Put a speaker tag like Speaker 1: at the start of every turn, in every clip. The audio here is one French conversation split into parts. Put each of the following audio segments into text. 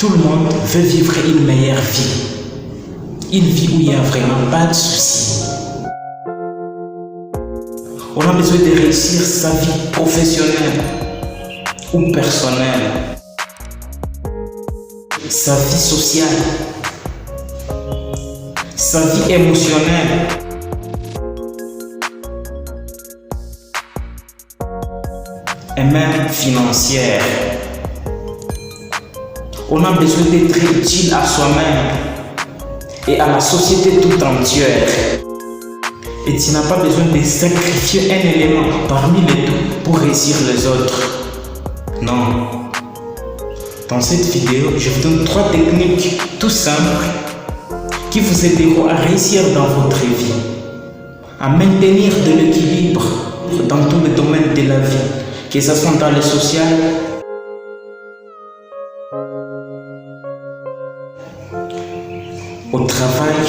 Speaker 1: Tout le monde veut vivre une meilleure vie. Une vie où il n'y a vraiment pas de soucis. On a besoin de réussir sa vie professionnelle ou personnelle, sa vie sociale, sa vie émotionnelle. Et même financière. On a besoin d'être utile à soi-même et à la société tout entière. Et tu n'as pas besoin de sacrifier un élément parmi les deux pour réussir les autres. Non. Dans cette vidéo, je vous donne 3 techniques tout simples qui vous aideront à réussir dans votre vie, à maintenir de l'équilibre dans tous les domaines de la vie, que ce soit dans le social, au travail,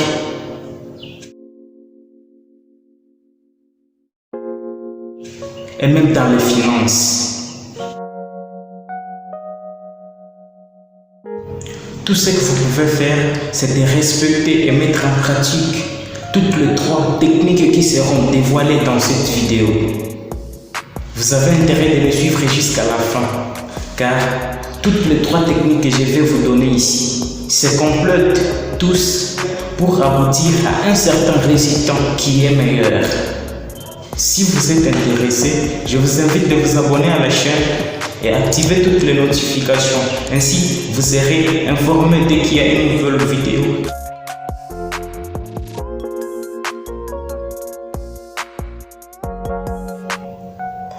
Speaker 1: et même dans les finances. Tout ce que vous pouvez faire, c'est de respecter et mettre en pratique toutes les 3 techniques qui seront dévoilées dans cette vidéo. Vous avez intérêt de les suivre jusqu'à la fin, car toutes les 3 techniques que je vais vous donner ici se complètent tous pour aboutir à un certain résultat qui est meilleur. Si vous êtes intéressé, je vous invite de vous abonner à la chaîne et activer toutes les notifications. Ainsi, vous serez informé dès qu'il y a une nouvelle vidéo.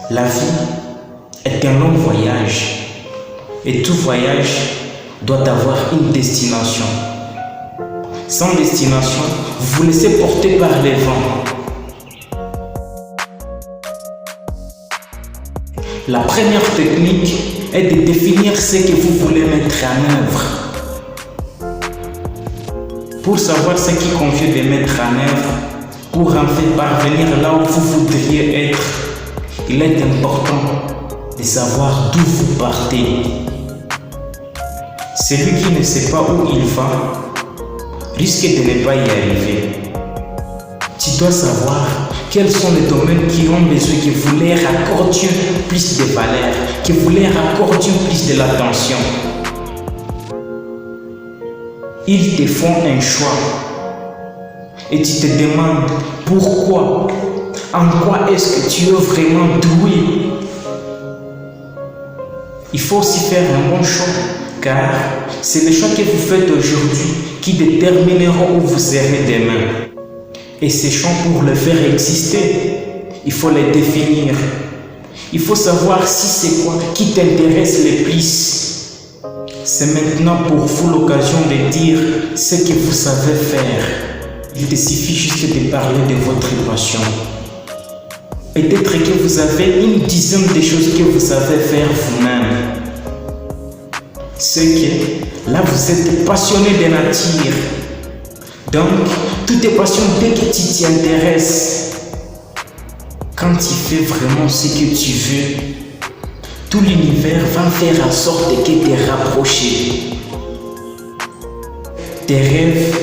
Speaker 1: La vie est un long voyage et tout voyage doit avoir une destination. Sans destination, vous vous laissez porter par les vents. La première technique est de définir ce que vous voulez mettre en œuvre. Pour savoir ce qui convient de mettre en œuvre, pour enfin parvenir là où vous voudriez être, il est important de savoir d'où vous partez. Celui qui ne sait pas où il va risque de ne pas y arriver. Tu dois savoir quels sont les domaines qui ont besoin que vous leur accordiez plus de valeur, que vous leur accordiez plus de l'attention. Ils te font un choix et tu te demandes pourquoi, en quoi est-ce que tu es vraiment doué. Il faut aussi faire un bon choix, car c'est les choix que vous faites aujourd'hui qui détermineront où vous serez demain. Et ces choix, pour les faire exister, il faut les définir. Il faut savoir si c'est quoi qui t'intéresse le plus. C'est maintenant pour vous l'occasion de dire ce que vous savez faire. Il te suffit juste de parler de votre passion. Peut-être que vous avez une dizaine de choses que vous savez faire vous-même. C'est que là vous êtes passionné de nature. Donc, tout est passion dès que tu t'y intéresses. Quand tu fais vraiment ce que tu veux, tout l'univers va faire en sorte que te rapprocher. Tes rêves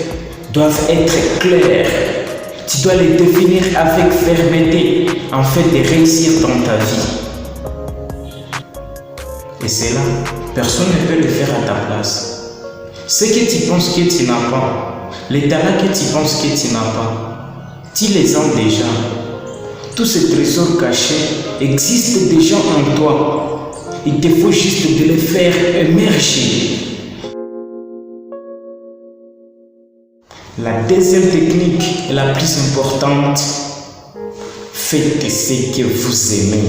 Speaker 1: doivent être clairs. Tu dois les définir avec fermeté afin de réussir dans ta vie. Et cela, personne ne peut le faire à ta place. Ce que tu penses que tu n'as pas, les talents que tu penses que tu n'as pas, tu les as déjà. Tous ces trésors cachés existent déjà en toi. Il te faut juste de les faire émerger. La deuxième technique est la plus importante. Faites ce que vous aimez.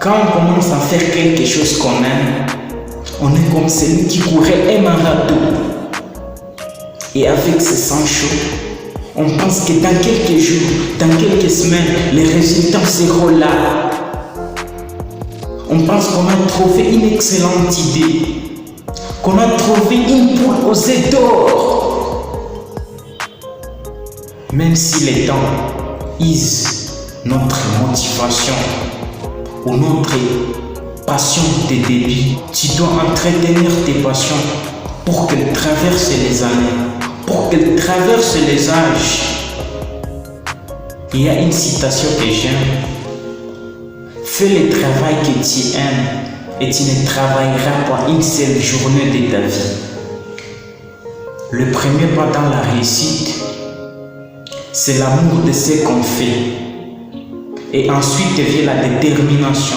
Speaker 1: Quand on commence à faire quelque chose qu'on aime, on est comme celui qui courait un marathon. Et avec ce sang chaud, on pense que dans quelques jours, dans quelques semaines, les résultats seront là. On pense qu'on a trouvé une excellente idée, qu'on a trouvé une poule aux œufs d'or. Même si les temps usent notre motivation ou notre passion tes débits. Tu dois entretenir tes passions pour qu'elles traversent les années, pour qu'elles traversent les âges. Il y a une citation que j'aime. Fais le travail que tu aimes et tu ne travailleras pas une seule journée de ta vie. Le premier pas dans la réussite, c'est l'amour de ce qu'on fait. Et ensuite vient la détermination.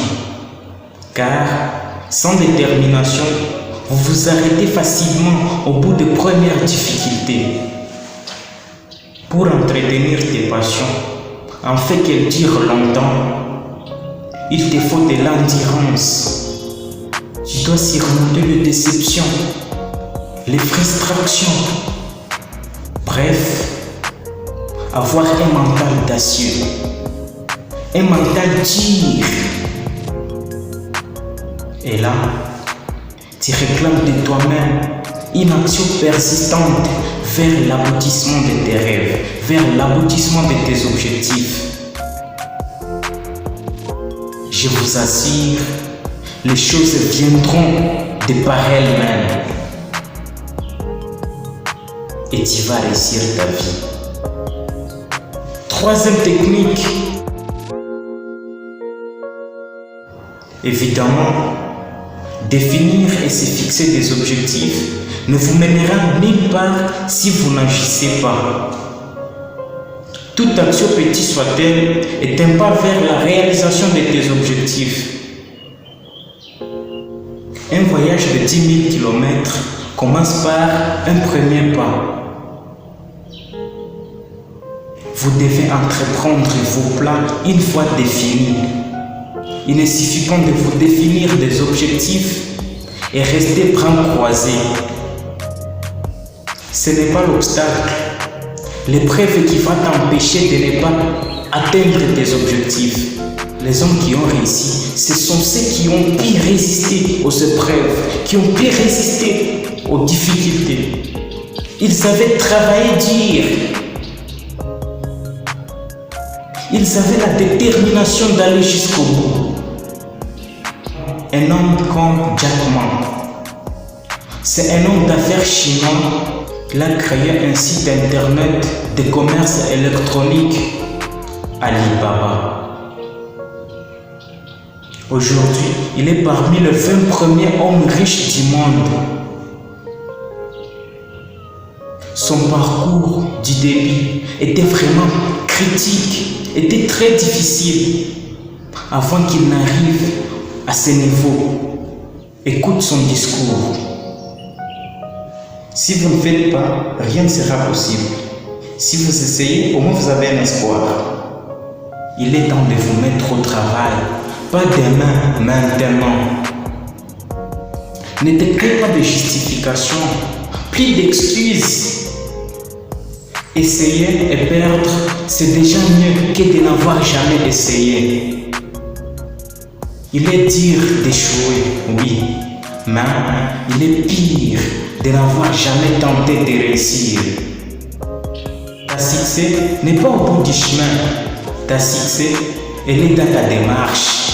Speaker 1: Car sans détermination, vous vous arrêtez facilement au bout des premières difficultés. Pour entretenir tes passions, en fait qu'elles durent longtemps, il te faut de l'endurance. Tu dois surmonter les déceptions, les frustrations. Bref, avoir un mental d'acier, un mental dur. Et là, tu réclames de toi-même une action persistante vers l'aboutissement de tes rêves, vers l'aboutissement de tes objectifs. Je vous assure, les choses viendront de par elles-mêmes. Et tu vas réussir ta vie. Troisième technique. Évidemment, définir et se fixer des objectifs ne vous mènera nulle part si vous n'agissez pas. Toute action, petite soit-elle, est un pas vers la réalisation de tes objectifs. Un voyage de 10 000 km commence par un premier pas. Vous devez entreprendre vos plans une fois définis. Il ne suffit pas de vous définir des objectifs et rester bras croisés. Ce n'est pas l'obstacle, l'épreuve qui va t'empêcher de ne pas atteindre tes objectifs. Les hommes qui ont réussi, ce sont ceux qui ont pu résister aux épreuves, qui ont pu résister aux difficultés. Ils avaient travaillé dur. Ils avaient la détermination d'aller jusqu'au bout. Un homme comme Jack Ma, c'est un homme d'affaires chinois. Il a créé un site internet de commerce électronique, Alibaba. Aujourd'hui, il est parmi les 20 premiers hommes riches du monde. Son parcours du début était vraiment critique, était très difficile avant qu'il n'arrive à ce niveau. Écoute son discours. Si vous ne faites pas, rien ne sera possible. Si vous essayez, au moins vous avez un espoir. Il est temps de vous mettre au travail. Pas demain, maintenant. Ne te crée pas de justification, plus d'excuses. Essayer et perdre, c'est déjà mieux que de n'avoir jamais essayé. Il est dur d'échouer, oui, mais il est pire de n'avoir jamais tenté de réussir. Ta succès n'est pas au bout du chemin. Ta succès, elle est dans ta démarche.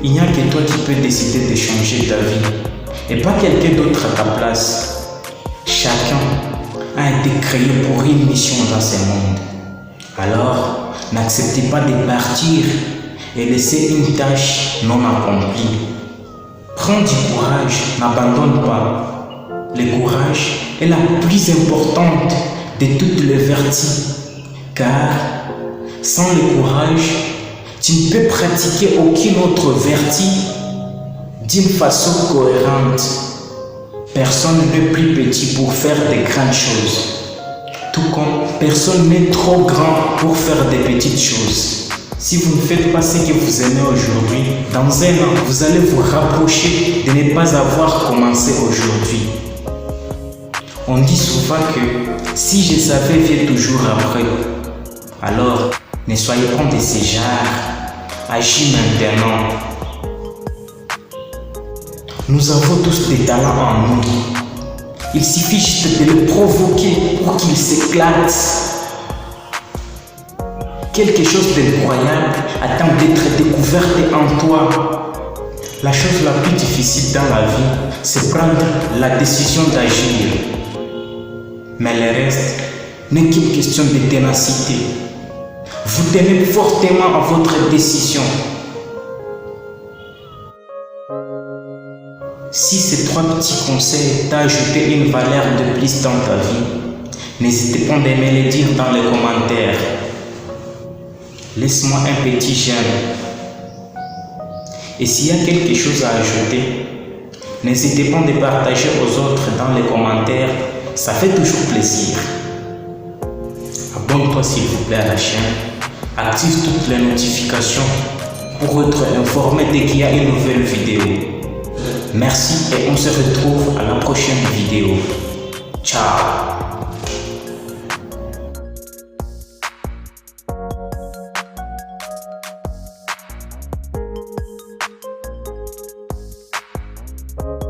Speaker 1: Il n'y a que toi qui peux décider de changer ta vie et pas quelqu'un d'autre à ta place. Chacun a été créé pour une mission dans ce monde. Alors, n'acceptez pas de partir et laisser une tâche non accomplie. Prends du courage, n'abandonne pas. Le courage est la plus importante de toutes les vertus, car sans le courage, tu ne peux pratiquer aucune autre vertu d'une façon cohérente. Personne n'est plus petit pour faire de grandes choses, tout comme personne n'est trop grand pour faire de petites choses. Si vous ne faites pas ce que vous aimez aujourd'hui, dans un an, vous allez vous rapprocher de ne pas avoir commencé aujourd'hui. On dit souvent que si je savais vient toujours après. Alors, ne soyez pas de ces genres. Agis maintenant. Nous avons tous des talents en nous. Il suffit juste de les provoquer pour qu'ils s'éclatent. quelque chose d'incroyable attend d'être découverte en toi. La chose la plus difficile dans la vie, c'est prendre la décision d'agir. Mais le reste n'est qu'une question de ténacité. Vous tenez fortement à votre décision. Si ces 3 petits conseils t'ont ajouté une valeur de plus dans ta vie, n'hésitez pas à me le dire dans les commentaires. Laisse-moi un petit j'aime. Et s'il y a quelque chose à ajouter, n'hésitez pas à le partager aux autres dans les commentaires. Ça fait toujours plaisir. Abonne-toi s'il vous plaît à la chaîne. Active toutes les notifications pour être informé dès qu'il y a une nouvelle vidéo. Merci et on se retrouve à la prochaine vidéo. Ciao.